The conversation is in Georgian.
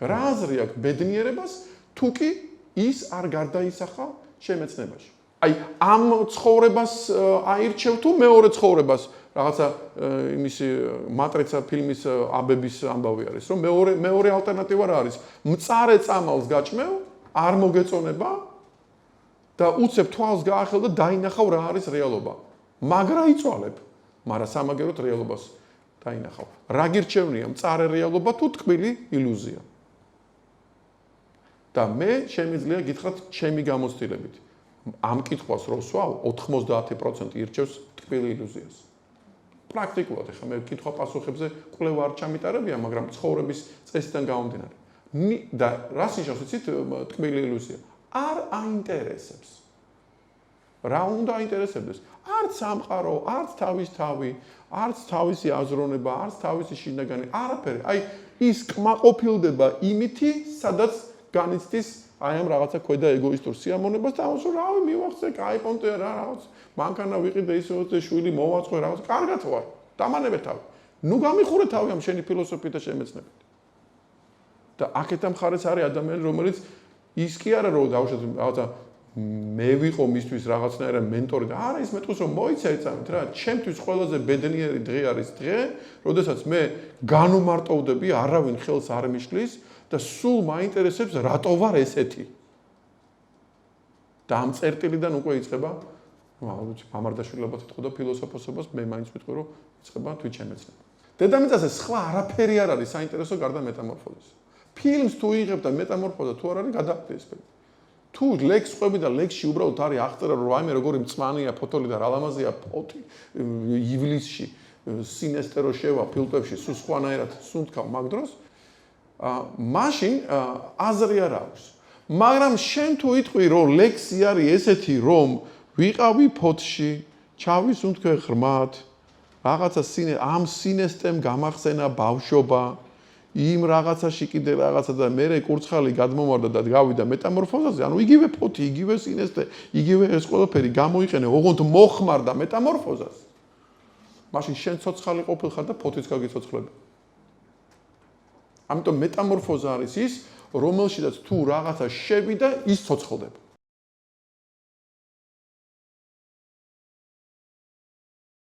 რა აზრი აქვს ბედნიერებას, თუ კი ის არ გარდაისახა შემეცნებაში. აი, ამ ცხოვრებას აირჩევ თუ მეორე ცხოვრებას, რაღაცა იმისი მატრიცა ფილმის აბების ამბავი არის, რომ მეორე ალტერნატივა რა არის? მწარე წამალს გაჭმევ, არ მოგეწონება და უცებ თვალს გაახელ და დაინახავ რა არის რეალობა. მაგრა იწვალებ, მაგრამ სამაგეროდ რეალობას დაინახავ. რა გირჩევნია, მწარე რეალობა თუ ტკბილი ილუზია? და მე შემიძლია გითხრათ ჩემი გამოცდილებით. ამ კითხვას რო ვსვავ, 90% ირჩევს ტკბილი ილუზიას. პრაქტიკულად ახლა მე კითხვა-პასუხებზე კვლევა არ ჩამიტარებია, მაგრამ ცხოვრების წესიდან გამომდინარე. და რას ნიშნავს იცით ტკბილი ილუზია? არ აინტერესებს. რა უნდა აინტერესებდეს? არც სამყარო, არც თავის თავი, არც თავისი აზროვნება, არც თავისი შინაგანი, არაფერი. აი ის კმაყოფილდება იმითი, სადაც განიცდის აი ამ რაღაცა ქვედა ეგოისტურ სიამოვნებას და ამას რავი მივახცე, კაი პონტია რა რაღაც. მანქანა ვიყიდე ისე შვილი მოვაწყე რაღაც. კარგად ვარ. დამანებე თავი. ნუ გამიხურე თავი ამ შენი ფილოსოფიით და შემეცნებით. და აქეთ ამ ხარეს არის ადამიანი, რომელიც ის კი არა რომ დავუშვათ რაღაცა მე ვიყო მისთვის რაღაცნაირად მენტორი და არა ის მეტყვის რომ მოიცა ეწამით რა ჩემთვის ყველაზე ბედნიერი დღე არის დღე, როდესაც მე განუმარტოვდები, არავინ ხელს არ მიშლის და სულ მაინტერესებს რატო ვარ ესეთი. და ამ წერტილიდან უკვე იწყება ალბათ მამარდაშვილებად ეთქო და ფილოსოფოსობას მე მაინც ვიტყვი რომ იწყება თვითშემეცნება. დედამიწაზე სხვა არაფერი არ არის საინტერესო გარდა მეტამორფოზისა. ფილმს თუ იღებ და მეტამორფოზა თუ არ არის გადაგვდესპები. თუ ლექს ყვები და ლექსში უბრალოდ არის აღწერა რომ რაიმე როგორი მწვანეა ფოთოლი და რა ლამაზია ფოთი ივლისში სინესტერო შევა ფილტვებში სულ სხვანაირად სუნთქავ მაგ დროს მაშინ აზრი არ აქვს. მაგრამ შენ თუ იტყვი რომ ლექსი არის ესეთი რომ ვიყავი ფოთში, ჩავისუნთქვე ღრმად, რაღაცა ამ სინესტემ გამახსენა ბავშვობა იმ რაღაცაში კიდე რაღაცა და მე კურცხალი გადმომარდა და გავიდა მეტამორფოზაზე, ანუ იგივე ფოთი, იგივე სინესტე, იგივე ეს ყველაფერი გამოიყენე, ოღონდ მოხმარდა მეტამორფოზას. მაშინ შენ ცოცხალი ყოფილხარ და ფოთიც გაგიცოცხლები. ამიტომ მეტამორფოზა არის ის, რომელშიც თუ რაღაცა შევიდა, ის ცოცხლდება.